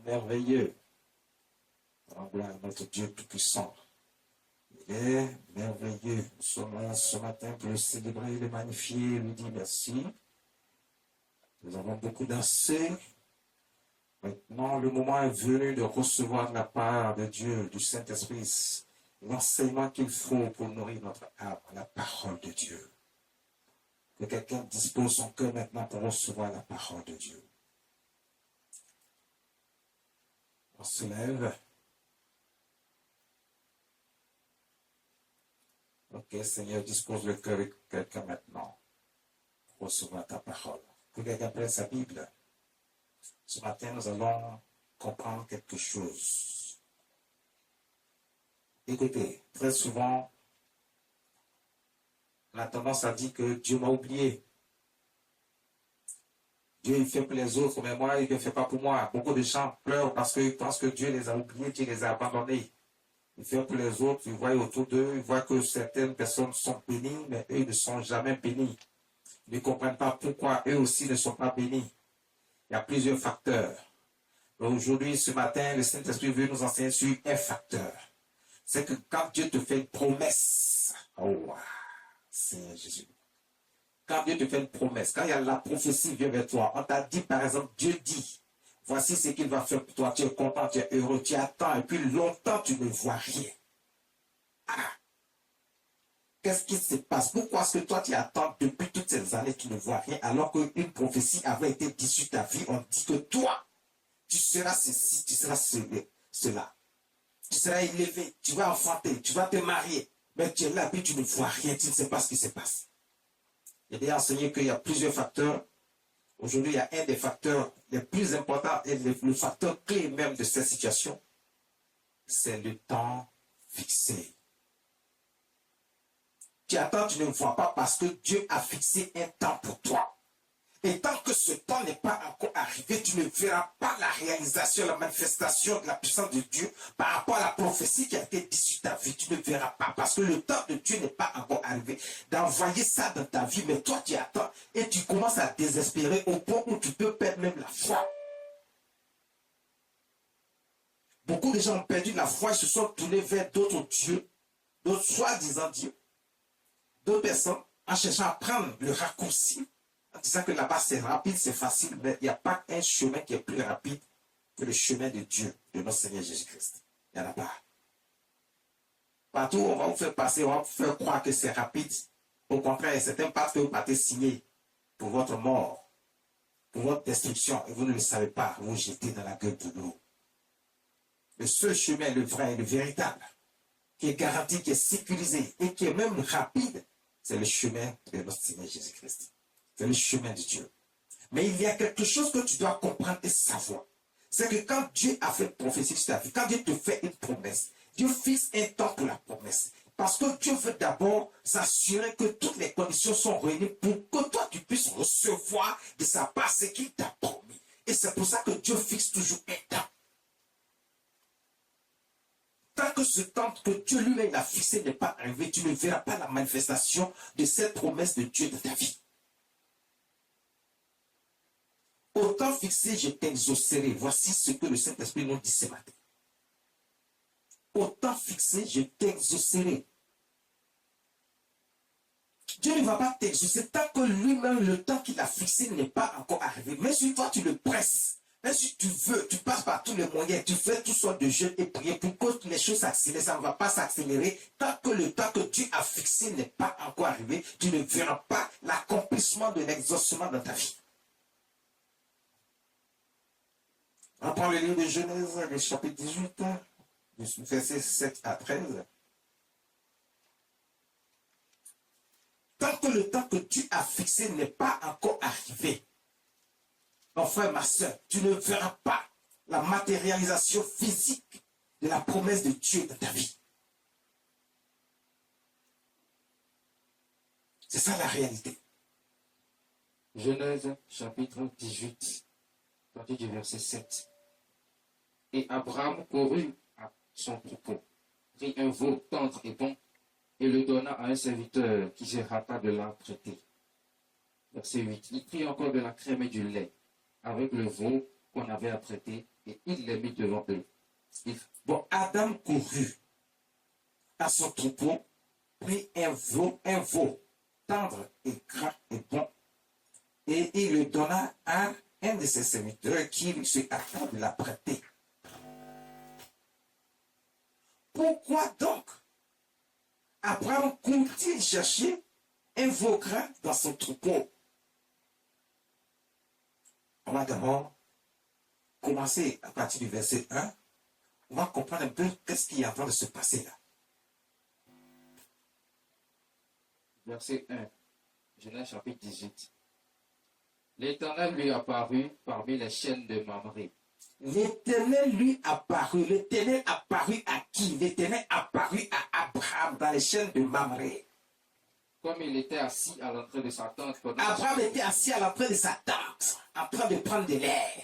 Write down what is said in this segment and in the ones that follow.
merveilleux. Gloire à notre Dieu Tout-Puissant. Il est merveilleux. Nous sommes là ce matin pour le célébrer, le magnifier, lui dire merci. Nous avons beaucoup dansé. Maintenant, le moment est venu de recevoir de la part de Dieu, du Saint-Esprit, l'enseignement qu'il faut pour nourrir notre âme, la parole de Dieu. Que quelqu'un dispose son cœur maintenant pour recevoir la parole de Dieu. On se lève. Ok, Seigneur, dispose le cœur de quelqu'un maintenant pour recevoir ta parole. Que quelqu'un prenne sa Bible. Ce matin, nous allons comprendre quelque chose. Écoutez, très souvent, on a tendance à dire que Dieu m'a oublié. Dieu, il fait pour les autres, mais moi, il ne fait pas pour moi. Beaucoup de gens pleurent parce qu'ils pensent que Dieu les a oubliés, Dieu les a abandonnés. Il fait pour les autres, ils voient autour d'eux, ils voient que certaines personnes sont bénies, mais eux ne sont jamais bénis. Ils ne comprennent pas pourquoi eux aussi ne sont pas bénis. Il y a plusieurs facteurs. Aujourd'hui, ce matin, le Saint-Esprit veut nous enseigner sur un facteur. C'est que quand Dieu te fait une promesse, oh, Seigneur Jésus. Quand Dieu te fait une promesse, quand il y a la prophétie vient vers toi, on t'a dit par exemple, Dieu dit, voici ce qu'il va faire pour toi, tu es content, tu es heureux, tu attends, et puis longtemps tu ne vois rien. Ah! Qu'est-ce qui se passe? Pourquoi est-ce que toi tu attends depuis toutes ces années, tu ne vois rien, alors qu'une prophétie avait été dite sur ta vie, on dit que toi, tu seras ceci, tu seras cela. Tu seras élevé, tu vas enfanter, tu vas te marier. Mais tu es là, puis tu ne vois rien, tu ne sais pas ce qui se passe. J'ai déjà enseigné qu'il y a plusieurs facteurs. Aujourd'hui, il y a un des facteurs les plus importants et le facteur clé même de cette situation, c'est le temps fixé. Tu attends, tu ne vois pas parce que Dieu a fixé un temps pour toi. Et tant que ce temps n'est pas encore arrivé, tu ne verras pas la réalisation, la manifestation de la puissance de Dieu par rapport à la prophétie qui a été dite sur ta vie. Tu ne verras pas parce que le temps de Dieu n'est pas encore arrivé d'envoyer ça dans ta vie. Mais toi, tu attends et tu commences à désespérer au point où tu peux perdre même la foi. Beaucoup de gens ont perdu la foi et se sont tournés vers d'autres dieux, d'autres soi-disant dieux, d'autres personnes en cherchant à prendre le raccourci. En disant que là-bas c'est rapide, c'est facile, mais il n'y a pas un chemin qui est plus rapide que le chemin de Dieu, de notre Seigneur Jésus-Christ. Il n'y en a pas. Partout où on va vous faire passer, on va vous faire croire que c'est rapide. Au contraire, c'est un pacte que vous partez signer pour votre mort, pour votre destruction, et vous ne le savez pas, vous vous jetez dans la gueule de l'eau. Le seul chemin, le vrai, le véritable, qui est garanti, qui est sécurisé et qui est même rapide, c'est le chemin de notre Seigneur Jésus-Christ. C'est le chemin de Dieu. Mais il y a quelque chose que tu dois comprendre et savoir. C'est que quand Dieu a fait une prophétie sur ta vie, quand Dieu te fait une promesse, Dieu fixe un temps pour la promesse. Parce que Dieu veut d'abord s'assurer que toutes les conditions sont réunies pour que toi tu puisses recevoir de sa part ce qu'il t'a promis. Et c'est pour ça que Dieu fixe toujours un temps. Tant que ce temps que Dieu lui-même a fixé n'est pas arrivé, tu ne verras pas la manifestation de cette promesse de Dieu dans ta vie. Au temps fixé, je t'exaucerai. Voici ce que le Saint-Esprit nous dit ce matin. Au temps fixé, je t'exaucerai. Dieu ne va pas t'exaucer tant que lui-même, le temps qu'il a fixé n'est pas encore arrivé. Mais si toi, tu le presses, même si tu veux, tu passes par tous les moyens, tu fais toutes sortes de jeûnes et prières pour que les choses s'accélèrent, ça ne va pas s'accélérer. Tant que le temps que Dieu a fixé n'est pas encore arrivé, tu ne verras pas l'accomplissement de l'exaucement dans ta vie. On prend le livre de Genèse, le chapitre 18, versets 7 à 13. Tant que le temps que Dieu a fixé n'est pas encore arrivé, mon frère, ma soeur, tu ne verras pas la matérialisation physique de la promesse de Dieu dans ta vie. C'est ça la réalité. Genèse, chapitre 18. Du verset 7. Et Abraham courut à son troupeau, prit un veau tendre et bon, et le donna à un serviteur qui se hâta de l'apprêter. Verset 8. Il prit encore de la crème et du lait, avec le veau qu'on avait apprêté, et il les mit devant eux. Bon, Adam courut à son troupeau, prit un veau tendre et gras et bon, et il le donna à un de ses serviteurs qui se hâta de l'apprêter. Pourquoi donc Abraham court-il chercher un veau gras dans son troupeau? On va d'abord commencer à partir du verset 1. On va comprendre un peu qu'est-ce qui est en train de se passer là. Verset 1, Genèse chapitre 18. L'Éternel lui apparut parmi les chaînes de Mamré. L'Éternel lui apparut. L'Éternel apparut à qui? L'Éternel apparut à Abraham dans les chaînes de Mamré. Comme il était assis à l'entrée de sa tente. Abraham était assis à l'entrée de sa tente, en train de prendre de l'air.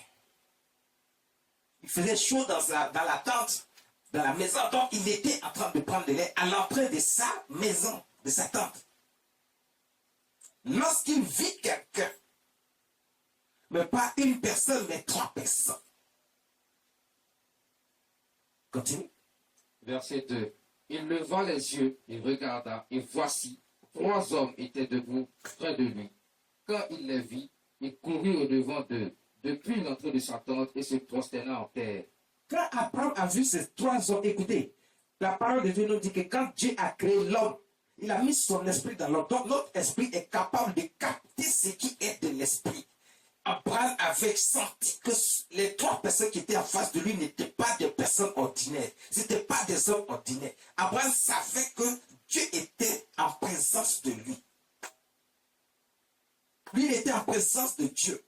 Il faisait chaud dans la tente, dans la maison, donc il était en train de prendre de l'air à l'entrée de sa maison, de sa tente. Lorsqu'il vit quelqu'un, mais pas une personne, mais 3 personnes. Continue. Verset 2. Il leva les yeux, il regarda, et voici, 3 hommes étaient debout près de lui. Quand il les vit, il courut au-devant d'eux, depuis l'entrée de sa tente, et se prosterna en terre. Quand Abraham a vu ces 3 hommes, écoutez, la parole de Dieu nous dit que quand Dieu a créé l'homme, il a mis son esprit dans l'homme. Donc notre esprit est capable de capter ce qui est de l'esprit. Abraham avait senti que les 3 personnes qui étaient en face de lui n'étaient pas des personnes ordinaires. Ce n'étaient pas des hommes ordinaires. Abraham savait que Dieu était en présence de lui. Lui, il était en présence de Dieu.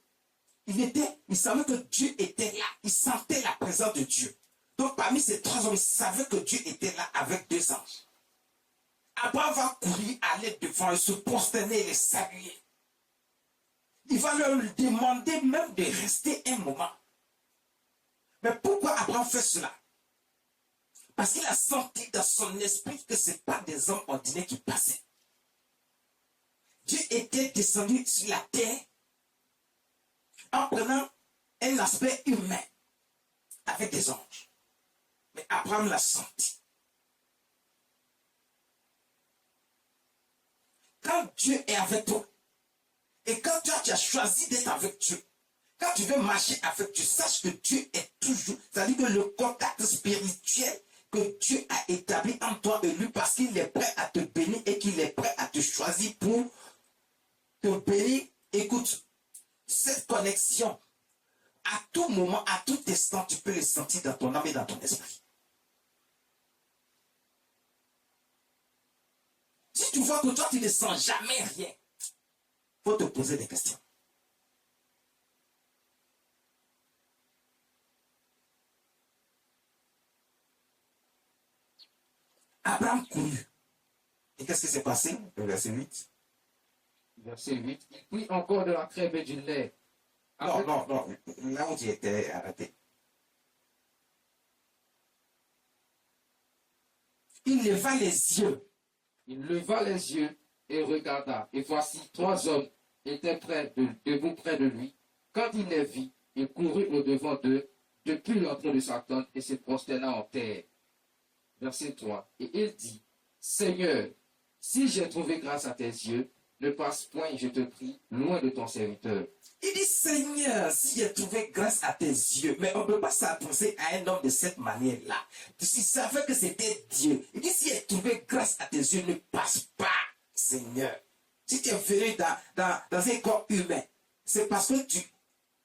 Il savait que Dieu était là. Il sentait la présence de Dieu. Donc parmi ces 3 hommes, il savait que Dieu était là avec 2 anges. Abraham va courir, aller devant et se prosterner et les saluer. Il va leur demander même de rester un moment. Mais pourquoi Abraham fait cela? Parce qu'il a senti dans son esprit que ce n'est pas des hommes ordinaires qui passaient. Dieu était descendu sur la terre en prenant un aspect humain avec des anges. Mais Abraham l'a senti. Quand Dieu est avec toi, et quand toi tu as choisi d'être avec Dieu, quand tu veux marcher avec Dieu, sache que Dieu est toujours, c'est-à-dire que le contact spirituel que Dieu a établi en toi et lui, parce qu'il est prêt à te bénir et qu'il est prêt à te choisir pour te bénir. Écoute, cette connexion, à tout moment, à tout instant, tu peux le sentir dans ton âme et dans ton esprit. Si tu vois que toi, tu ne sens jamais rien, il faut te poser des questions. Abraham courut. Et qu'est-ce qui s'est passé? Le verset 8. Verset 8. Il prit encore de la crème et du lait. Non. Là où tu étais arrêté. Il leva les yeux. Il leva les yeux et regarda. Et voici 3 hommes étaient debout près de lui. Quand il les vit, il courut au-devant d'eux, depuis l'entrée de sa tente, et se prosterna en terre. Verset 3. Et il dit, Seigneur, si j'ai trouvé grâce à tes yeux, ne passe point, je te prie, loin de ton serviteur. Il dit, Seigneur, si j'ai trouvé grâce à tes yeux, mais on ne peut pas s'adresser à un homme de cette manière-là. Tu savais que c'était Dieu. Il dit, si j'ai trouvé grâce à tes yeux, ne passe pas, Seigneur. Si tu es venu dans un corps humain, c'est parce que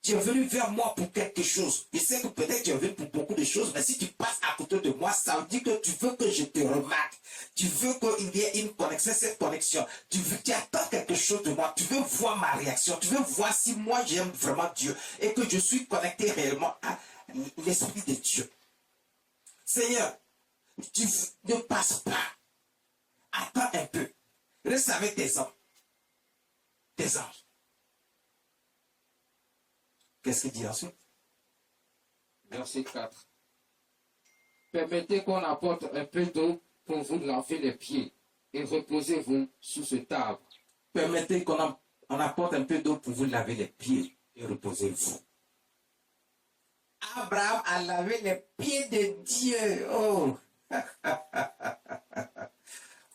tu es venu vers moi pour quelque chose. Je sais que peut-être tu es venu pour beaucoup de choses, mais si tu passes à côté de moi, ça veut dire que tu veux que je te remarque. Tu veux qu'il y ait une connexion, cette connexion. Tu attends quelque chose de moi. Tu veux voir ma réaction. Tu veux voir si moi j'aime vraiment Dieu et que je suis connecté réellement à l'Esprit de Dieu. Seigneur, tu ne passes pas. Attends un peu. Reste avec tes hommes. Tes anges. Qu'est-ce qu'il dit ensuite? Verset 4. Permettez qu'on apporte un peu d'eau pour vous laver les pieds et reposez-vous sous ce table. Permettez qu'on apporte un peu d'eau pour vous laver les pieds et reposez-vous. Abraham a lavé les pieds de Dieu. Oh!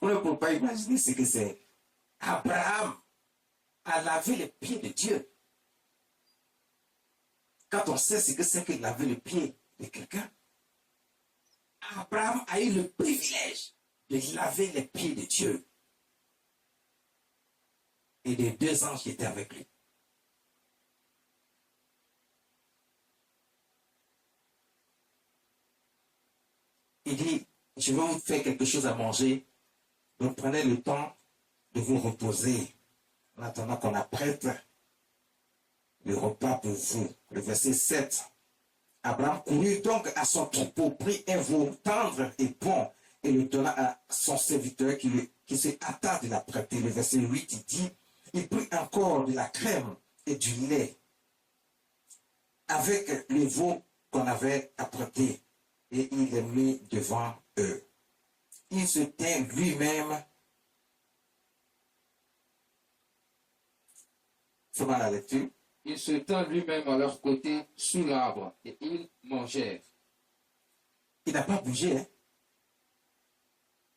On ne peut pas imaginer ce que c'est. Abraham a lavé les pieds de Dieu. Quand on sait ce que c'est que laver les pieds de quelqu'un, Abraham a eu le privilège de laver les pieds de Dieu et des deux anges qui étaient avec lui. Il dit, je vais vous faire quelque chose à manger, donc prenez le temps de vous reposer en attendant qu'on apprête le repas pour vous. Le verset 7. Abraham courut donc à son troupeau, prit un veau tendre et bon, et le donna à son serviteur qui se hâta de l'apprêter. Le verset 8, il dit, il prit encore de la crème et du lait avec le veau qu'on avait apprêté, et il les mit devant eux. Il se tint lui-même. Faisons la lecture. Il se tint lui-même à leur côté sous l'arbre, et ils mangèrent. Il n'a pas bougé. Hein?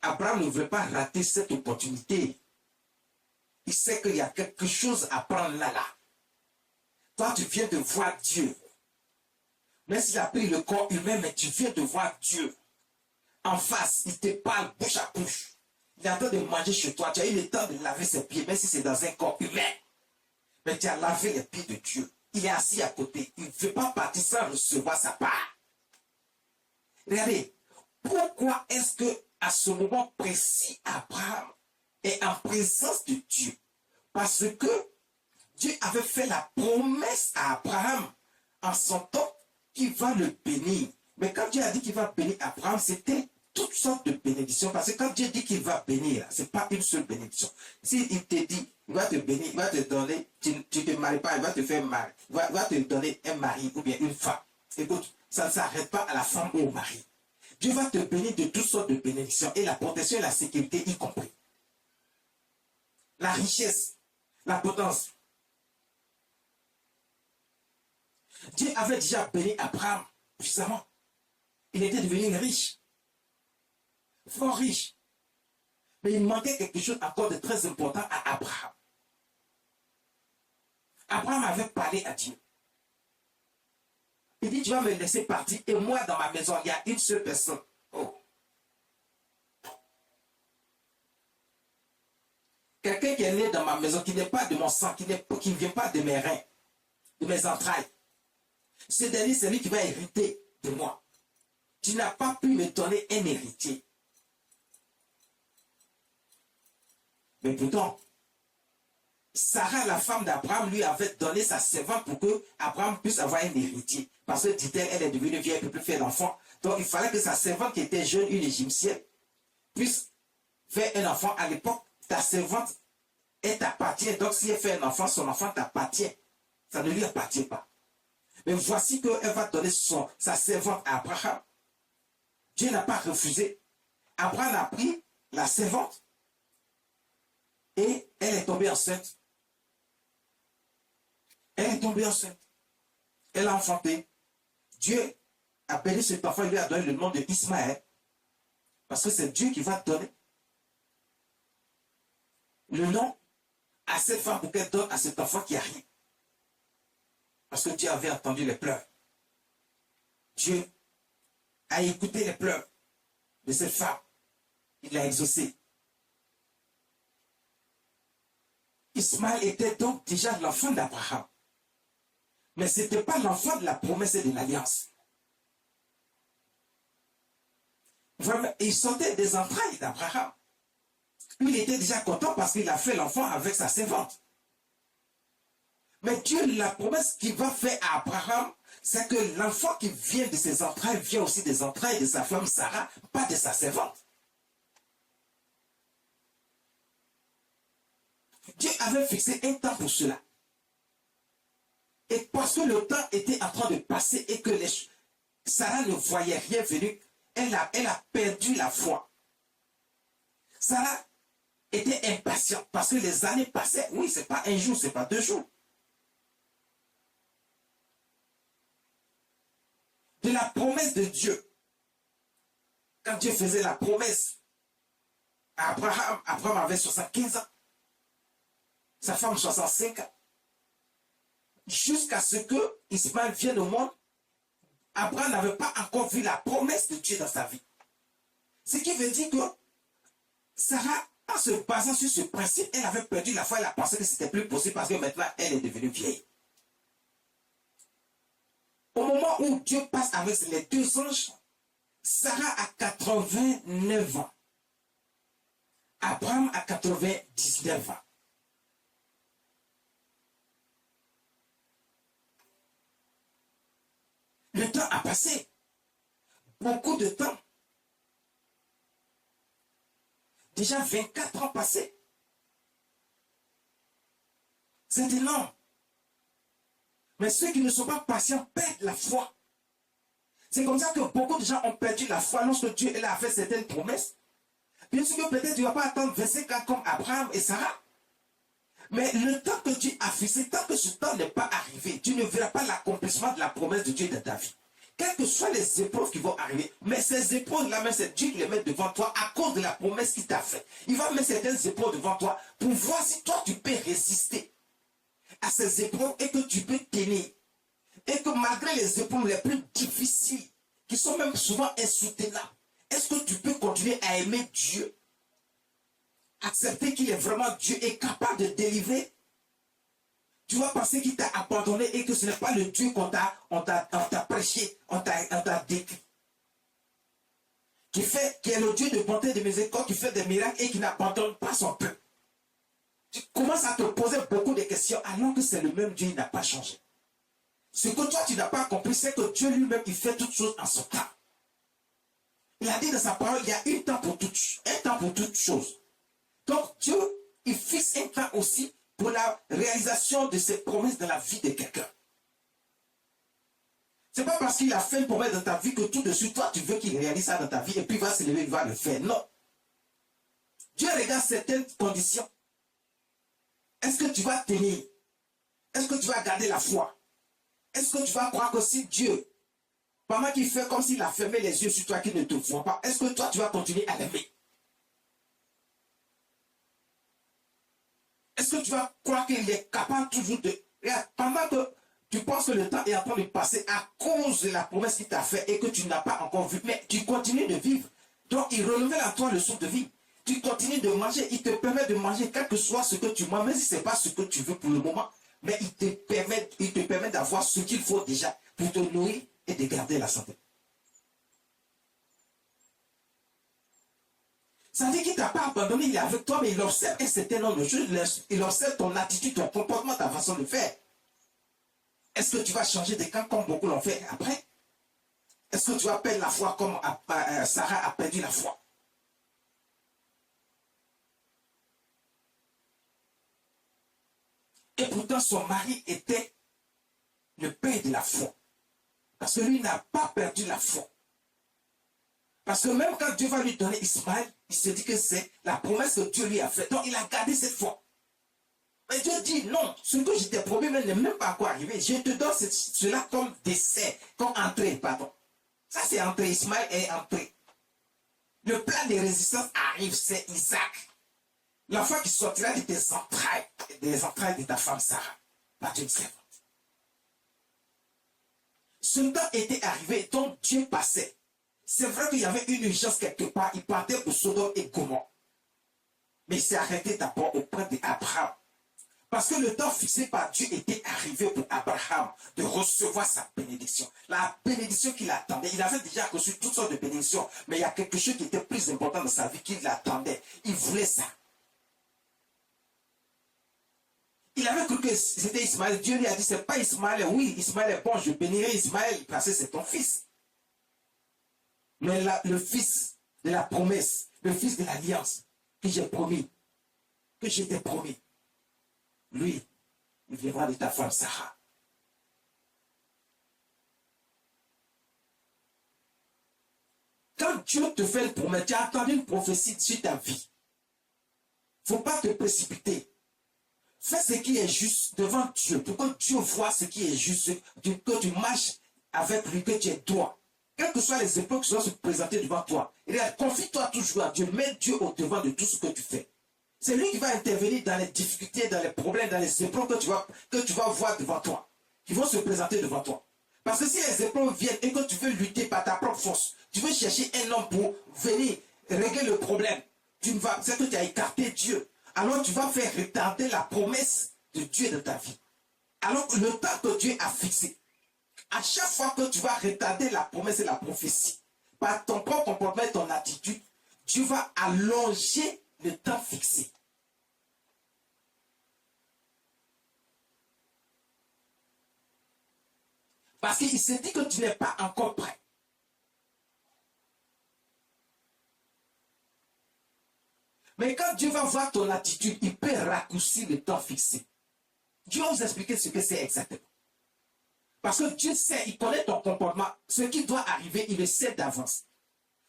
Abraham ne veut pas rater cette opportunité. Il sait qu'il y a quelque chose à prendre là. Toi, tu viens de voir Dieu. Même s'il a pris le corps humain, mais tu viens de voir Dieu. En face, il te parle bouche à bouche. Il est en train de manger chez toi. Tu as eu le temps de laver ses pieds, même si c'est dans un corps humain. Mais tu as lavé les pieds de Dieu. Il est assis à côté. Il ne veut pas partir sans recevoir sa part. Regardez, pourquoi est-ce que à ce moment précis, Abraham est en présence de Dieu? Parce que Dieu avait fait la promesse à Abraham en son temps qu'il va le bénir. Mais quand Dieu a dit qu'il va bénir Abraham, c'était toutes sortes de bénédictions. Parce que quand Dieu dit qu'il va bénir, ce n'est pas une seule bénédiction. S'il te dit, il va te bénir, il va te donner, tu ne te maries pas, il va te faire marier, il va te donner un mari ou bien une femme. Écoute, ça ne s'arrête pas à la femme ou au mari. Dieu va te bénir de toutes sortes de bénédictions et la protection et la sécurité y compris. La richesse, la potence. Dieu avait déjà béni Abraham puissamment. Il était devenu riche. Fort riche. Mais il manquait quelque chose encore de très important à Abraham. Abraham avait parlé à Dieu. Il dit, tu vas me laisser partir et moi dans ma maison, il y a une seule personne. Oh. Quelqu'un qui est né dans ma maison, qui n'est pas de mon sang, qui ne vient pas de mes reins, de mes entrailles. Ce dernier, c'est lui qui va hériter de moi. Tu n'as pas pu me donner un héritier. Mais pourtant, Sarah, la femme d'Abraham, lui avait donné sa servante pour que Abraham puisse avoir un héritier. Parce que, dit-elle, elle est devenue vieille, elle ne peut plus faire d'enfant. Donc, il fallait que sa servante, qui était jeune, une égyptienne, puisse faire un enfant. À l'époque, ta servante, elle t'appartient. Donc, si elle fait un enfant, son enfant t'appartient. Ça ne lui appartient pas. Mais voici qu'elle va donner sa servante à Abraham. Dieu n'a pas refusé. Abraham a pris la servante et elle est tombée enceinte. Elle est tombée enceinte. Elle a enfanté. Dieu a béni cet enfant, il lui a donné le nom de Ismaël. Parce que c'est Dieu qui va donner le nom à cette femme pour qu'elle donne à cet enfant qui arrive. Parce que Dieu avait entendu les pleurs. Dieu a écouté les pleurs de cette femme. Il l'a exaucé. Ismaël était donc déjà l'enfant d'Abraham. Mais ce n'était pas l'enfant de la promesse et de l'alliance. Vraiment, il sortait des entrailles d'Abraham. Il était déjà content parce qu'il a fait l'enfant avec sa servante. Mais Dieu, la promesse qu'il va faire à Abraham, c'est que l'enfant qui vient de ses entrailles vient aussi des entrailles de sa femme Sarah, pas de sa servante. Dieu avait fixé un temps pour cela. Et parce que le temps était en train de passer et que Sarah ne voyait rien venir, elle a perdu la foi. Sarah était impatiente parce que les années passaient. Oui, ce n'est pas un jour, ce n'est pas 2 jours. de la promesse de Dieu. Quand Dieu faisait la promesse à Abraham, Abraham avait 75 ans, sa femme 65 ans. Jusqu'à ce que Ismaël vienne au monde, Abraham n'avait pas encore vu la promesse de Dieu dans sa vie. Ce qui veut dire que Sarah, en se basant sur ce principe, elle avait perdu la foi, elle a pensé que c'était plus possible parce que maintenant elle est devenue vieille. Au moment où Dieu passe avec les deux anges, Sarah a 89 ans. Abraham a 99 ans. Le temps a passé. Beaucoup de temps. Déjà 24 ans passés. C'est énorme. Mais ceux qui ne sont pas patients perdent la foi. C'est comme ça que beaucoup de gens ont perdu la foi lorsque Dieu a fait certaines promesses. Bien sûr que peut-être tu ne vas pas attendre 25 ans comme Abraham et Sarah. Mais le temps que Dieu a fixé, tant que ce temps n'est pas arrivé, tu ne verras pas l'accomplissement de la promesse de Dieu dans ta vie. Quelles que soient les épreuves qui vont arriver, mais ces épreuves-là, même c'est Dieu qui les met devant toi à cause de la promesse qu'il t'a faite. Il va mettre certaines épreuves devant toi pour voir si toi tu peux résister à ces épreuves et que tu peux tenir. Et que malgré les épreuves les plus difficiles, qui sont même souvent insoutenables, est-ce que tu peux continuer à aimer Dieu? Accepter qu'il est vraiment Dieu et capable de délivrer? Tu vas penser qu'il t'a abandonné et que ce n'est pas le Dieu qu'on t'a prêché, on t'a décrit. Qui est le Dieu de bonté, de miséricorde, qui fait des miracles et qui n'abandonne pas son peuple. Tu commences à te poser beaucoup de questions alors que c'est le même Dieu, il n'a pas changé. Ce que toi tu n'as pas compris, c'est que Dieu lui-même, il fait toutes choses en son temps. Il a dit dans sa parole, il y a un temps pour toutes choses. Donc Dieu, il fixe un temps aussi pour la réalisation de ses promesses dans la vie de quelqu'un. Ce n'est pas parce qu'il a fait une promesse dans ta vie que tout de suite, toi, tu veux qu'il réalise ça dans ta vie et puis il va se lever, il va le faire. Non. Dieu regarde certaines conditions. Est-ce que tu vas tenir? Est-ce que tu vas garder la foi? Est-ce que tu vas croire que si Dieu, pendant qu'il fait comme s'il a fermé les yeux sur toi, qu'il ne te voit pas, est-ce que toi, tu vas continuer à l'aimer? Est-ce que tu vas croire qu'il est capable toujours de... Pendant que tu penses que le temps est en train de passer à cause de la promesse qu'il t'a fait et que tu n'as pas encore vu, mais tu continues de vivre. Donc, il renouvelle en toi le souffle de vie. Tu continues de manger, il te permet de manger quel que soit ce que tu manges, même si ce n'est pas ce que tu veux pour le moment. Mais il te permet d'avoir ce qu'il faut déjà pour te nourrir et de garder la santé. Ça veut dire qu'il ne t'a pas abandonné, il est avec toi, mais il observe un certain nombre de choses. Il observe ton attitude, ton comportement, ta façon de faire. Est-ce que tu vas changer de camp comme beaucoup l'ont fait après? Est-ce que tu vas perdre la foi comme Sarah a perdu la foi? Et pourtant, son mari était le père de la foi. Parce que lui n'a pas perdu la foi. Parce que même quand Dieu va lui donner Ismaël, il se dit que c'est la promesse que Dieu lui a faite. Donc il a gardé cette foi. Mais Dieu dit non, ce que je t'ai promis n'est même pas encore arrivé. Je te donne cela comme dessert, comme entrée, pardon. Ça c'est entrée, Ismaël est entrée. Le plan de résistance arrive, c'est Isaac. L'enfant qui sortira de tes entrailles, des entrailles de ta femme Sarah, par une servante. Ce temps était arrivé, donc Dieu passait. C'est vrai qu'il y avait une urgence quelque part, il partait pour Sodome et Gomorrhe. Mais il s'est arrêté d'abord auprès d'Abraham. Parce que le temps fixé par Dieu était arrivé pour Abraham de recevoir sa bénédiction. La bénédiction qu'il attendait. Il avait déjà reçu toutes sortes de bénédictions. Mais il y a quelque chose qui était plus important dans sa vie qu'il attendait. Il voulait ça. Il avait cru que c'était Ismaël. Dieu lui a dit, c'est pas Ismaël. Oui, Ismaël est bon, je bénirai Ismaël parce que c'est ton fils. Mais le fils de la promesse, le fils de l'alliance que j'ai promis, que je t'ai promis, lui, il viendra de ta femme Sarah. Quand Dieu te fait une promesse, tu as entendu une prophétie sur ta vie. Il ne faut pas te précipiter. Fais ce qui est juste devant Dieu, pour que Dieu voit ce qui est juste, que tu marches avec lui, que tu es droit. quelles que soient les épreuves qui vont se présenter devant toi, confie-toi toujours à Dieu, mets Dieu au devant de tout ce que tu fais. C'est lui qui va intervenir dans les difficultés, dans les problèmes, dans les épreuves que tu vas voir devant toi, qui vont se présenter devant toi. Parce que si les épreuves viennent et que tu veux lutter par ta propre force, tu veux chercher un homme pour venir régler le problème, c'est que tu as écarté Dieu. Alors tu vas faire retarder la promesse de Dieu dans ta vie. Alors le temps que Dieu a fixé, à chaque fois que tu vas retarder la promesse et la prophétie, par ton propre comportement et ton attitude, Dieu va allonger le temps fixé. Parce qu'il se dit que tu n'es pas encore prêt. Mais quand Dieu va voir ton attitude, il peut raccourcir le temps fixé. Dieu va vous expliquer ce que c'est exactement. Parce que Dieu sait, il connaît ton comportement. Ce qui doit arriver, il le sait d'avance.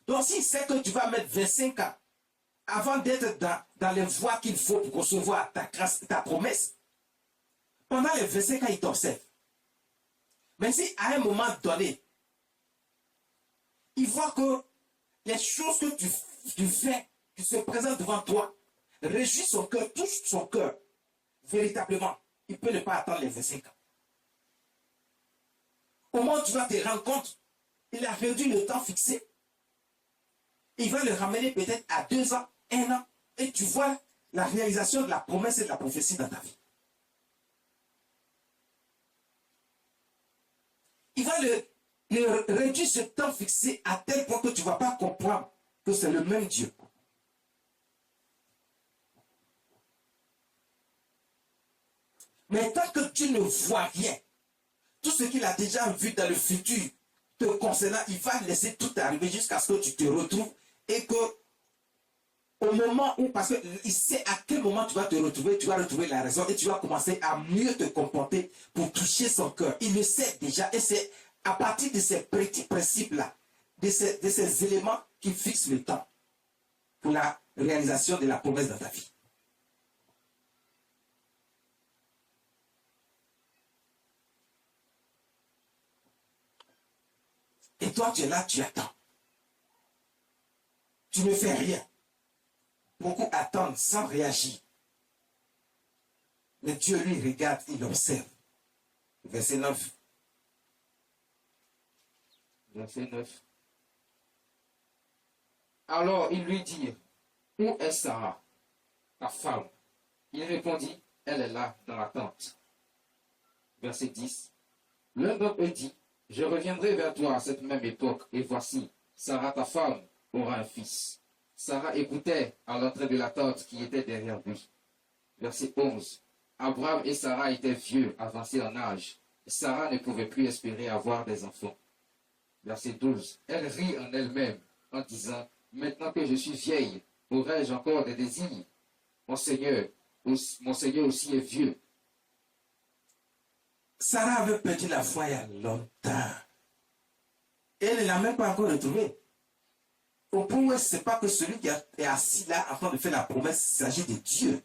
Donc s'il sait que tu vas mettre 25 ans avant d'être dans les voies qu'il faut pour recevoir ta grâce, ta promesse, pendant les 25 ans, il t'observe. Mais si à un moment donné, il voit que les choses que tu fais, qui se présentent devant toi, réjouissent son cœur, touchent son cœur, véritablement, il peut ne pas attendre les 25 ans. Au moment où tu vas te rendre compte, il a réduit le temps fixé. Il va le ramener peut-être à 2 ans, 1 an, et tu vois la réalisation de la promesse et de la prophétie dans ta vie. Il va le réduire ce temps fixé à tel point que tu ne vas pas comprendre que c'est le même Dieu. Mais tant que tu ne vois rien, tout ce qu'il a déjà vu dans le futur te concernant, il va laisser tout arriver jusqu'à ce que tu te retrouves et que au moment où, parce qu'il sait à quel moment tu vas te retrouver, tu vas retrouver la raison et tu vas commencer à mieux te comporter pour toucher son cœur. Il le sait déjà et c'est à partir de ces petits principes-là, de ces éléments qui fixent le temps pour la réalisation de la promesse dans ta vie. Et toi, tu es là, tu attends. Tu ne fais rien. Beaucoup attendent sans réagir. Mais Dieu, lui, regarde, il observe. Verset 9. Verset 9. Alors il lui dit, où est Sarah, ta femme? Il répondit, elle est là dans la tente. Verset 10. L'un d'entre eux dit, je reviendrai vers toi à cette même époque, et voici, Sarah, ta femme, aura un fils. Sarah écoutait à l'entrée de la tente qui était derrière lui. Verset 11. Abraham et Sarah étaient vieux, avancés en âge. Sarah ne pouvait plus espérer avoir des enfants. Verset 12. Elle rit en elle-même en disant, maintenant que je suis vieille, aurai-je encore des désirs? Mon Seigneur aussi est vieux. Sarah avait perdu la foi il y a longtemps. Et elle ne l'a même pas encore retrouvée. Au point où elle ne sait pas que celui qui est assis là en train de faire la promesse, il s'agit de Dieu.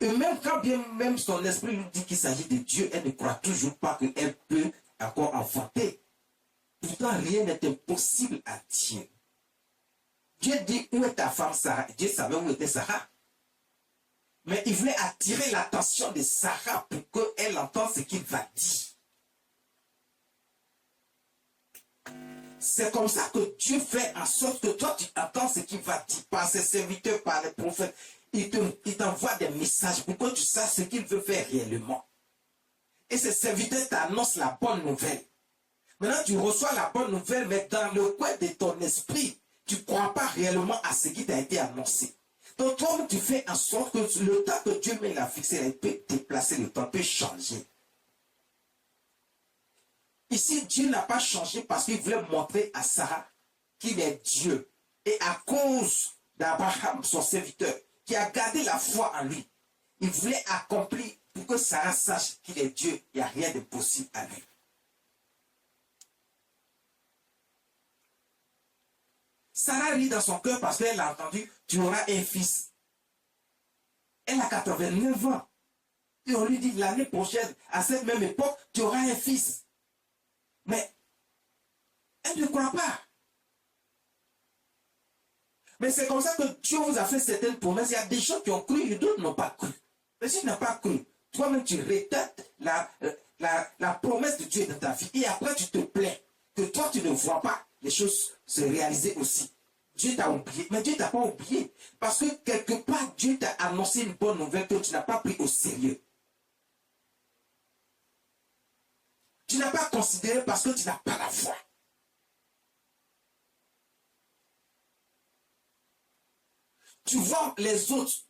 Et même quand bien même son esprit lui dit qu'il s'agit de Dieu, elle ne croit toujours pas qu'elle peut encore enfanter. Pourtant, rien n'est impossible à Dieu. Dieu dit, où est ta femme Sarah? Dieu savait où était Sarah. Mais il voulait attirer l'attention de Sarah pour qu'elle entende ce qu'il va dire. C'est comme ça que Dieu fait en sorte que toi, tu entends ce qu'il va dire par ses serviteurs, par les prophètes. Il t'envoie des messages pour que tu saches ce qu'il veut faire réellement. Et ces serviteurs t'annoncent la bonne nouvelle. Maintenant, tu reçois la bonne nouvelle, mais dans le coin de ton esprit, tu ne crois pas réellement à ce qui t'a été annoncé. Donc, toi, tu fais en sorte que le temps que Dieu met l'a fixé, il peut déplacer, le temps peut changer. Ici, Dieu n'a pas changé parce qu'il voulait montrer à Sarah qu'il est Dieu. Et à cause d'Abraham, son serviteur, qui a gardé la foi en lui, il voulait accomplir pour que Sarah sache qu'il est Dieu. Il n'y a rien de possible à lui. Sarah rit dans son cœur parce qu'elle a entendu, tu auras un fils. Elle a 89 ans. Et on lui dit, l'année prochaine, à cette même époque, tu auras un fils. Mais Elle ne croit pas. Mais c'est comme ça que Dieu vous a fait certaines promesses. Il y a des gens qui ont cru et d'autres n'ont pas cru. Mais si tu n'as pas cru, toi-même tu retardes la promesse de Dieu dans ta vie. Et après tu te plains que toi tu ne vois pas les choses se réaliser aussi. Dieu t'a oublié. Mais Dieu ne t'a pas oublié. Parce que quelque part, Dieu t'a annoncé une bonne nouvelle que tu n'as pas pris au sérieux. Tu n'as pas considéré parce que tu n'as pas la foi. Tu vois les autres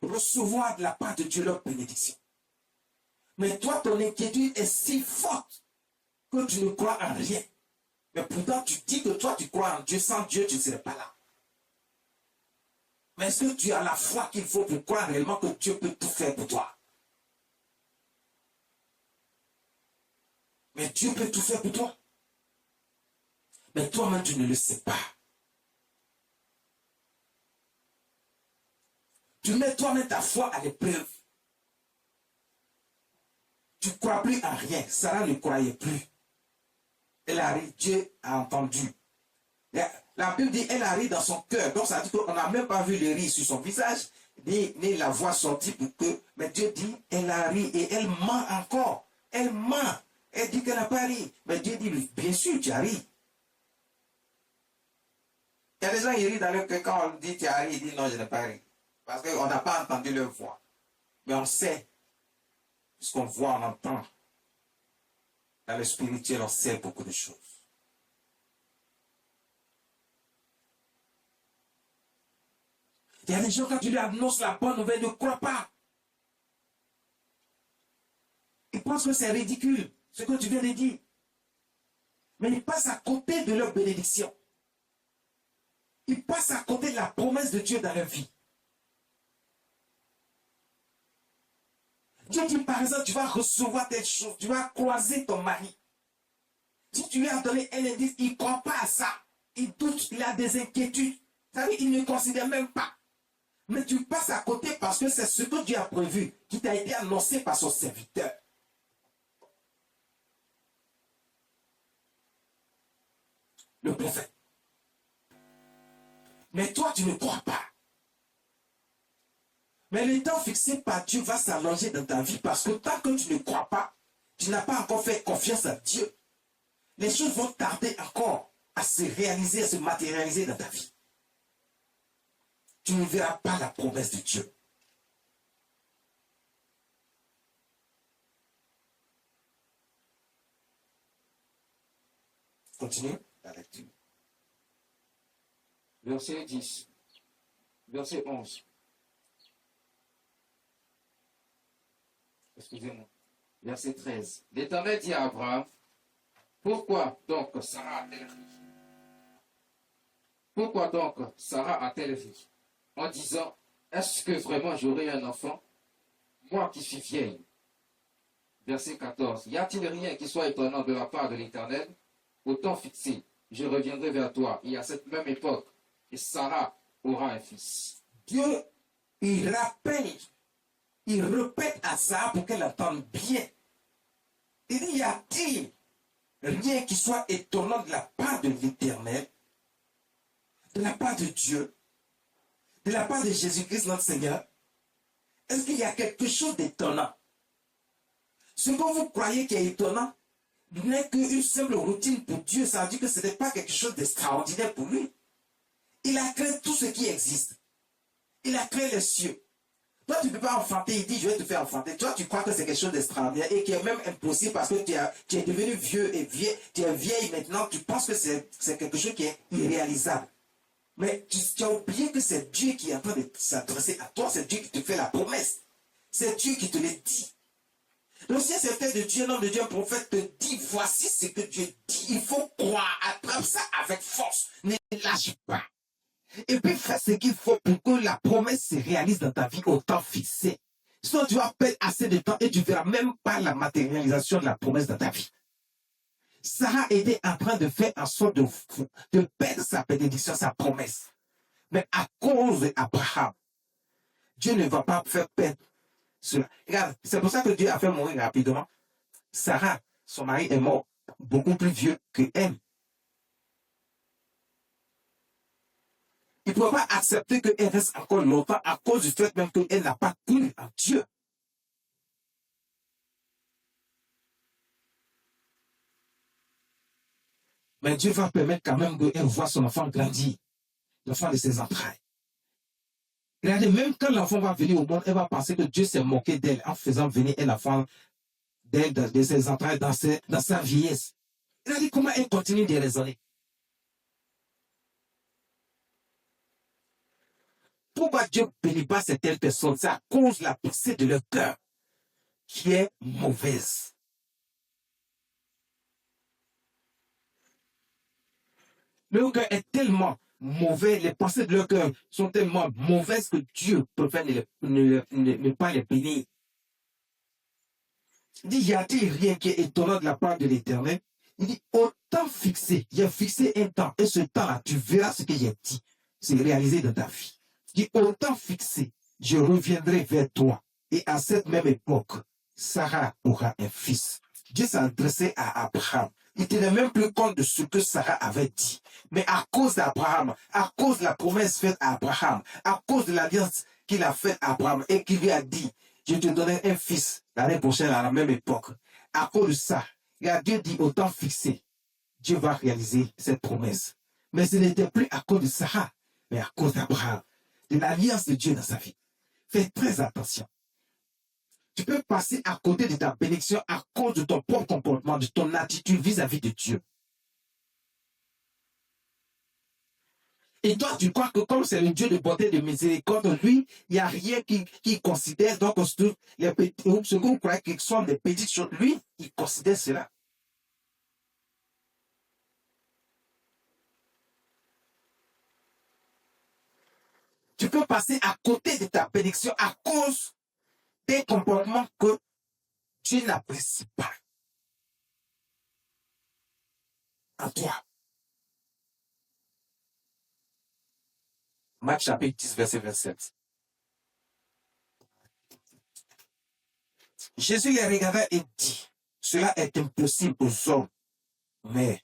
recevoir de la part de Dieu leur bénédiction. Mais toi, ton inquiétude est si forte que tu ne crois en rien. Mais pourtant, tu dis que toi, tu crois en Dieu. Sans Dieu, tu ne serais pas là. Mais est-ce que tu as la foi qu'il faut pour croire réellement que Dieu peut tout faire pour toi? Mais Dieu peut tout faire pour toi. Mais toi-même, tu ne le sais pas. Tu mets toi-même ta foi à l'épreuve. Tu ne crois plus en rien. Sarah ne croyait plus. Elle a ri, Dieu a entendu. La Bible dit, elle a ri dans son cœur. Donc ça dit qu'on n'a même pas vu le rire sur son visage, ni la voix sortie pour que... Mais Dieu dit, elle a ri et elle ment encore. Elle ment. Elle dit qu'elle n'a pas ri. Mais Dieu dit, bien sûr, tu as ri. Il y a des gens qui rient dans leur cœur quand on dit tu as ri, ils disent non, je n'ai pas ri. Parce qu'on n'a pas entendu leur voix. Mais on sait ce qu'on voit, on entend. Dans le spirituel, on sait beaucoup de choses. Il y a des gens, quand tu lui annonces la bonne nouvelle, ils ne croient pas. Ils pensent que c'est ridicule, ce que tu viens de dire. Mais ils passent à côté de leur bénédiction. Ils passent à côté de la promesse de Dieu dans leur vie. Dieu dit, par exemple, tu vas recevoir telle chose, tu vas croiser ton mari. Si tu lui as donné un indice, il ne croit pas à ça. Il doute, il a des inquiétudes. Ça veut dire, il ne considère même pas. Mais tu passes à côté parce que c'est ce que Dieu a prévu, qui t'a été annoncé par son serviteur. Le prophète. Mais toi, tu ne crois pas. Mais le temps fixé par Dieu va s'allonger dans ta vie parce que tant que tu ne crois pas, tu n'as pas encore fait confiance à Dieu. Les choses vont tarder encore à se réaliser, à se matérialiser dans ta vie. Tu ne verras pas la promesse de Dieu. Continue la lecture. Verset 10. Verset 11. Excusez-moi. Verset 13. L'Éternel dit à Abraham, pourquoi donc Sarah a-t-elle ri? Pourquoi donc Sarah a-t-elle ri? En disant, est-ce que vraiment j'aurai un enfant, moi qui suis vieille? Verset 14. Y a-t-il rien qui soit étonnant de la part de l'Éternel? Au temps fixé, je reviendrai vers toi, et à cette même époque, et Sarah aura un fils. Dieu, il rappelle, il répète à Sarah pour qu'elle entende bien. Il dit, y a-t-il rien qui soit étonnant de la part de l'Éternel, de la part de Dieu, de la part de Jésus-Christ notre Seigneur? Est-ce qu'il y a quelque chose d'étonnant? Ce que vous croyez qui est étonnant n'est qu'une simple routine pour Dieu. Ça veut dire que ce n'est pas quelque chose d'extraordinaire pour lui. Il a créé tout ce qui existe. Il a créé les cieux. Toi, tu ne peux pas enfanter. Il dit, je vais te faire enfanter. Toi, tu crois que c'est quelque chose d'extraordinaire et qui est même impossible parce que tu es devenu vieux et vieille. Tu es vieille maintenant. Tu penses que c'est quelque chose qui est irréalisable. Mais tu as oublié que c'est Dieu qui est en train de s'adresser à toi. C'est Dieu qui te fait la promesse. C'est Dieu qui te le dit. Donc si c'est fait de Dieu, l'homme de Dieu, un prophète te dit, voici ce que Dieu dit. Il faut croire, attrape ça avec force. Ne lâche pas. Et puis fais ce qu'il faut pour que la promesse se réalise dans ta vie au temps fixé. Sinon tu vas perdre assez de temps et tu ne verras même pas la matérialisation de la promesse dans ta vie. Sarah était en train de faire en sorte de perdre sa bénédiction, sa promesse. Mais à cause d'Abraham, Dieu ne va pas faire perdre cela. Regarde, c'est pour ça que Dieu a fait mourir rapidement. Sarah, son mari est mort beaucoup plus vieux que elle. Il ne pouvait pas accepter qu'elle reste encore longtemps à cause du fait même qu'elle n'a pas cru en Dieu. Mais Dieu va permettre quand même qu'elle voie son enfant grandir, l'enfant de ses entrailles. Regardez, même quand l'enfant va venir au monde, elle va penser que Dieu s'est moqué d'elle en faisant venir un enfant d'elle, de ses entrailles, dans sa vieillesse. Regardez comment elle continue de raisonner. Pourquoi Dieu ne bénit pas certaines personnes? C'est à cause de la pensée de leur cœur qui est mauvaise. Leur cœur est tellement mauvais, les pensées de leur cœur sont tellement mauvaises que Dieu préfère ne pas les bénir. Il dit, y a-t-il rien qui est étonnant de la part de l'Éternel? Il dit, au temps fixé, il a fixé un temps, et ce temps-là, tu verras ce que j'ai dit. C'est réalisé dans ta vie. Il dit, au temps fixé, je reviendrai vers toi. Et à cette même époque, Sarah aura un fils. Dieu s'est adressé à Abraham. Il ne tenait même plus compte de ce que Sarah avait dit. Mais à cause d'Abraham, à cause de la promesse faite à Abraham, à cause de l'alliance qu'il a faite à Abraham et qu'il lui a dit, je te donnerai un fils l'année prochaine à la même époque. À cause de ça, Dieu dit au temps fixé, Dieu va réaliser cette promesse. Mais ce n'était plus à cause de Sarah, mais à cause d'Abraham, de l'alliance de Dieu dans sa vie. Fais très attention. Tu peux passer à côté de ta bénédiction à cause de ton propre comportement, de ton attitude vis-à-vis de Dieu. Et toi, tu crois que comme c'est le Dieu de bonté et de miséricorde, lui, il n'y a rien qui considère, donc ce que vous croyez que ce sont des petites choses, lui, il considère cela. Tu peux passer à côté de ta bénédiction à cause des comportements que tu n'apprécies pas en toi. Marc chapitre 10, verset 27. Jésus les regarda et dit, cela est impossible aux hommes, mais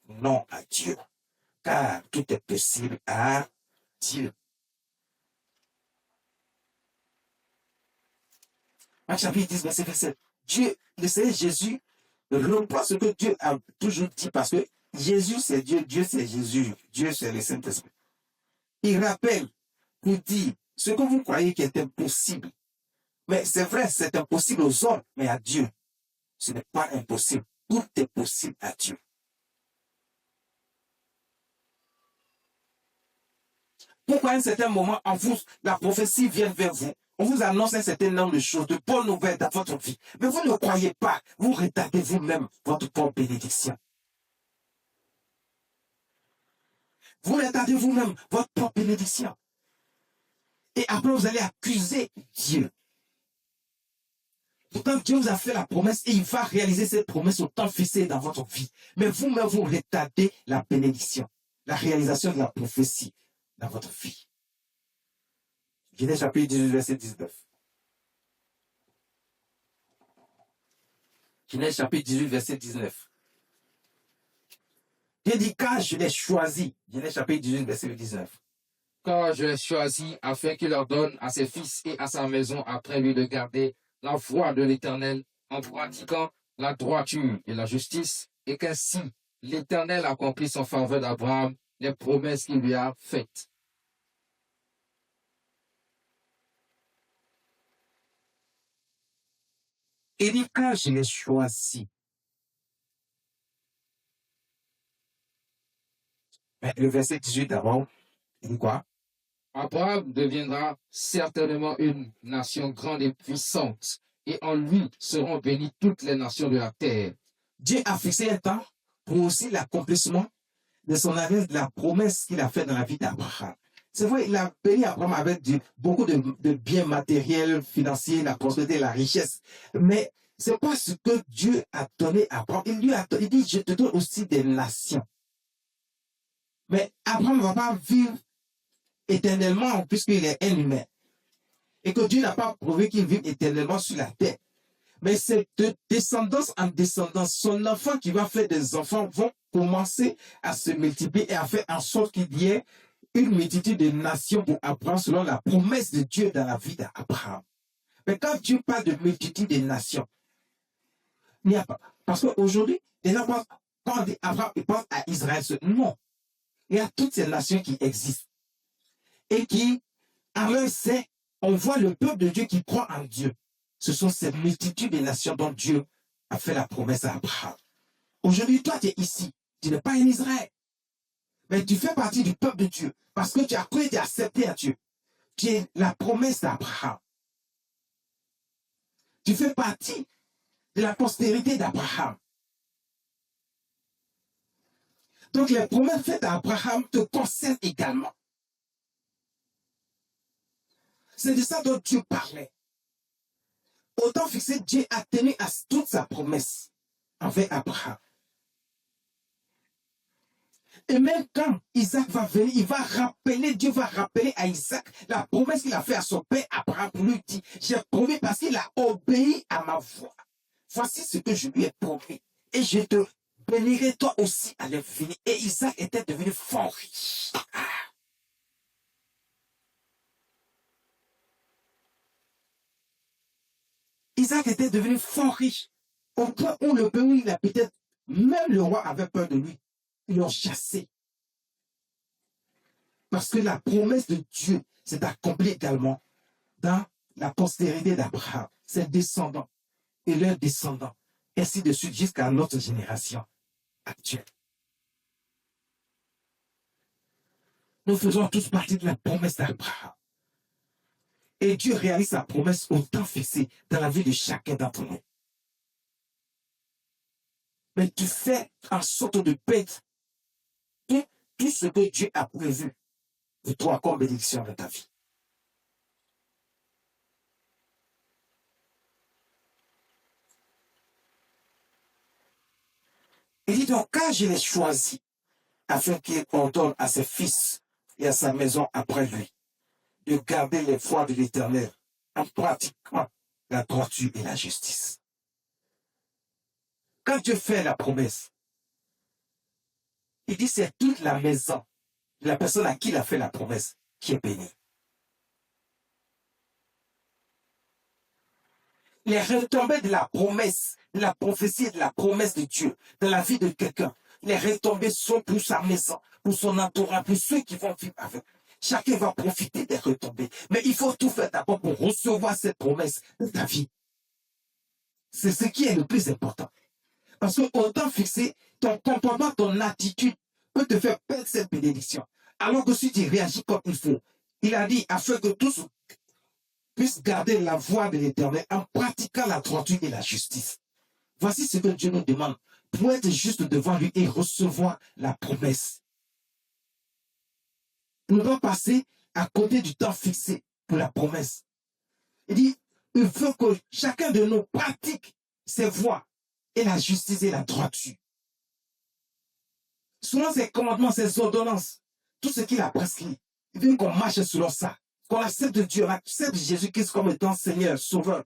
non à Dieu, car tout est possible à Dieu. Marc chapitre 10, verset 27. Dieu, le Seigneur Jésus reprend ce que Dieu a toujours dit, parce que Jésus c'est Dieu, Dieu c'est Jésus, Dieu c'est le Saint-Esprit. Il rappelle pour dire ce que vous croyez qui est impossible. Mais c'est vrai, c'est impossible aux hommes, mais à Dieu, ce n'est pas impossible. Tout est possible à Dieu. Pourquoi à un certain moment, la prophétie vient vers vous, on vous annonce un certain nombre de choses, de bonnes nouvelles dans votre vie, mais vous ne croyez pas, vous retardez vous-même votre propre bénédiction. Vous retardez vous-même votre propre bénédiction. Et après, vous allez accuser Dieu. Pourtant, Dieu vous a fait la promesse et il va réaliser cette promesse au temps fixé dans votre vie. Mais vous-même, vous retardez la bénédiction, la réalisation de la prophétie dans votre vie. Genèse chapitre 18, verset 19. Genèse chapitre 18, verset 19. Dieu dit, car je l'ai choisi. Genèse chapitre 18, verset 19. Car je l'ai choisi afin qu'il ordonne à ses fils et à sa maison après lui de garder la voie de l'Éternel en pratiquant la droiture et la justice, et qu'ainsi l'Éternel accomplisse en faveur d'Abraham les promesses qu'il lui a faites. Il dit, car je l'ai choisi. Mais le verset 18 d'abord, il dit quoi? Abraham deviendra certainement une nation grande et puissante, et en lui seront bénies toutes les nations de la terre. Dieu a fixé un temps pour aussi l'accomplissement de son alliance, de la promesse qu'il a faite dans la vie d'Abraham. C'est vrai, il a béni Abraham avec beaucoup de biens matériels, financiers, la prospérité, la richesse. Mais c'est pas ce que Dieu a donné à Abraham. Il dit, je te donne aussi des nations. Mais Abraham ne va pas vivre éternellement puisqu'il est un humain. Et que Dieu n'a pas prouvé qu'il vive éternellement sur la terre. Mais c'est de descendance en descendance. Son enfant qui va faire des enfants vont commencer à se multiplier et à faire en sorte qu'il y ait une multitude de nations pour Abraham selon la promesse de Dieu dans la vie d'Abraham. Mais quand Dieu parle de multitude de nations, il n'y a pas. Parce qu'aujourd'hui, les gens pensent, quand on dit Abraham, ils pensent à Israël. Non. Il y a toutes ces nations qui existent. Et qui, à leur sein, on voit le peuple de Dieu qui croit en Dieu. Ce sont ces multitudes de nations dont Dieu a fait la promesse à Abraham. Aujourd'hui, toi, tu es ici. Tu n'es pas en Israël. Mais tu fais partie du peuple de Dieu. Parce que tu as cru et tu as accepté à Dieu. Tu es la promesse d'Abraham. Tu fais partie de la postérité d'Abraham. Donc les promesses faites à Abraham te concernent également. C'est de ça dont Dieu parlait. Autant fixé, Dieu a tenu à toute sa promesse envers Abraham. Et même quand Isaac va venir, Dieu va rappeler à Isaac la promesse qu'il a faite à son père Abraham pour lui dire, j'ai promis parce qu'il a obéi à ma voix. Voici ce que je lui ai promis. Et je te bénirai toi aussi à l'infini. Et Isaac était devenu fort riche. Isaac était devenu fort riche. Au point où le pays où il habitait, même le roi avait peur de lui. Ils l'ont chassé. Parce que la promesse de Dieu s'est accomplie également dans la postérité d'Abraham, ses descendants et leurs descendants, ainsi de suite jusqu'à notre génération actuelle. Nous faisons tous partie de la promesse d'Abraham. Et Dieu réalise sa promesse au temps fixé dans la vie de chacun d'entre nous. Mais tu fais en sorte de perdre tout ce que Dieu a prévu pour toi comme bénédiction de ta vie. Il dit donc, quand je l'ai choisi, afin qu'il ordonne à ses fils et à sa maison après lui, de garder les voies de l'Éternel en pratiquant la droiture et la justice. Quand Dieu fait la promesse, il dit c'est toute la maison de la personne à qui il a fait la promesse qui est bénie. Les retombées de la promesse, de la prophétie et de la promesse de Dieu dans la vie de quelqu'un, les retombées sont pour sa maison, pour son entourage, pour ceux qui vont vivre avec lui. Chacun va profiter des retombées. Mais il faut tout faire d'abord pour recevoir cette promesse de ta vie. C'est ce qui est le plus important. Parce que autant fixé, ton comportement, ton attitude peut te faire perdre cette bénédiction. Alors que si tu réagis comme il faut, il a dit, afin que tous puissent garder la voie de l'Éternel en pratiquant la droiture et la justice. Voici ce que Dieu nous demande pour être juste devant lui et recevoir la promesse. Nous devons passer à côté du temps fixé pour la promesse. Il dit, il veut que chacun de nous pratique ses voies et la justice et la droiture. Selon ses commandements, ses ordonnances, tout ce qu'il a prescrit, il veut qu'on marche selon ça, qu'on accepte Dieu, on accepte Jésus-Christ comme étant Seigneur, Sauveur,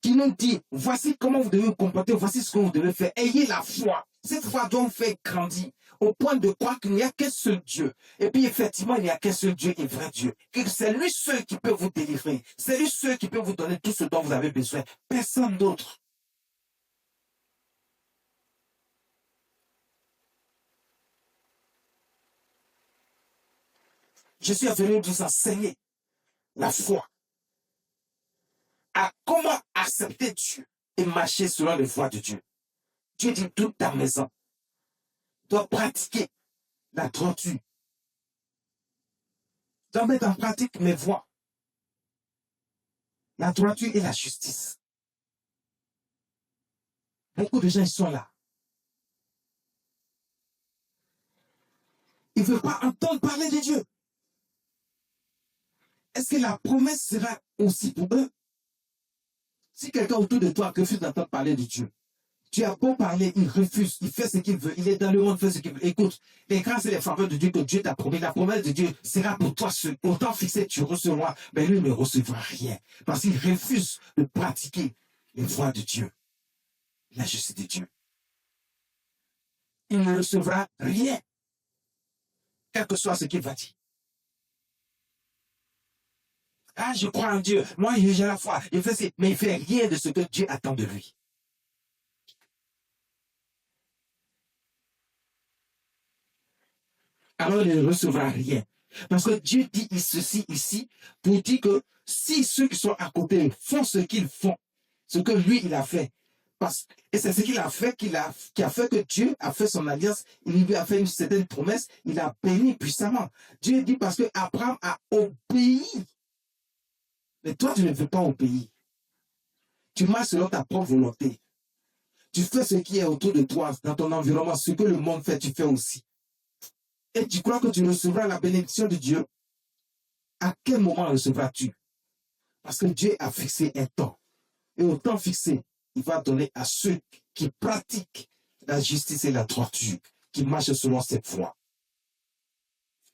qui nous dit, voici comment vous devez vous comporter, voici ce que vous devez faire. Ayez la foi. Cette foi doit vous faire grandir au point de croire qu'il n'y a qu'un seul Dieu. Et puis effectivement, il n'y a qu'un seul Dieu et vrai Dieu. Que c'est lui seul qui peut vous délivrer. C'est lui seul qui peut vous donner tout ce dont vous avez besoin. Personne d'autre. Je suis venu vous enseigner la foi. À comment accepter Dieu et marcher selon les voies de Dieu. Dieu dit toute ta maison doit pratiquer la droiture. Doit mettre en pratique mes voies. La droiture et la justice. Beaucoup de gens ils sont là. Ils ne veulent pas entendre parler de Dieu. Est-ce que la promesse sera aussi pour eux? Si quelqu'un autour de toi refuse d'entendre parler de Dieu, tu as beau parler, il refuse, il fait ce qu'il veut, il est dans le monde, il fait ce qu'il veut. Écoute, les grâces et les faveurs de Dieu que Dieu t'a promis, la promesse de Dieu sera pour toi seul. Autant fixé, tu recevras, mais lui ne recevra rien. Parce qu'il refuse de pratiquer les voies de Dieu, la justice de Dieu. Il ne recevra rien. quel que soit ce qu'il va dire. Ah, je crois en Dieu. Moi, j'ai la foi. Il fait ci, mais il fait rien de ce que Dieu attend de lui. Alors il ne recevra rien. Parce que Dieu dit ceci ici pour dire que si ceux qui sont à côté font ce qu'ils font, ce que lui, il a fait, et c'est ce qu'il a fait qui a fait que Dieu a fait son alliance, il lui a fait une certaine promesse, il a béni puissamment. Dieu dit parce que Abraham a obéi. Mais toi, tu ne veux pas obéir. Tu marches selon ta propre volonté. Tu fais ce qui est autour de toi, dans ton environnement, ce que le monde fait, tu fais aussi. Et tu crois que tu recevras la bénédiction de Dieu? À quel moment recevras-tu? Parce que Dieu a fixé un temps. Et au temps fixé, il va donner à ceux qui pratiquent la justice et la droiture, qui marchent selon cette voie.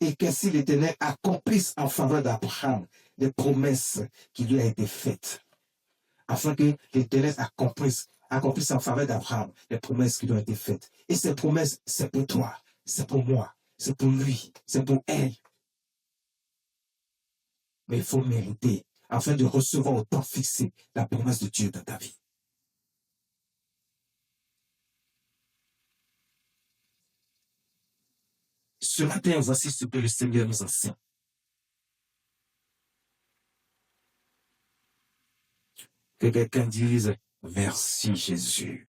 Et qu'ainsi l'Éternel accomplisse en faveur d'Abraham les promesses qui lui ont été faites. Afin que l'Éternel accomplisse en faveur d'Abraham les promesses qui lui ont été faites. Et ces promesses, c'est pour toi, c'est pour moi, c'est pour lui, c'est pour elle. Mais il faut mériter afin de recevoir au temps fixé la promesse de Dieu dans ta vie. Ce matin, voici ce que le Seigneur nous enseigne. Que quelqu'un dise, merci Jésus.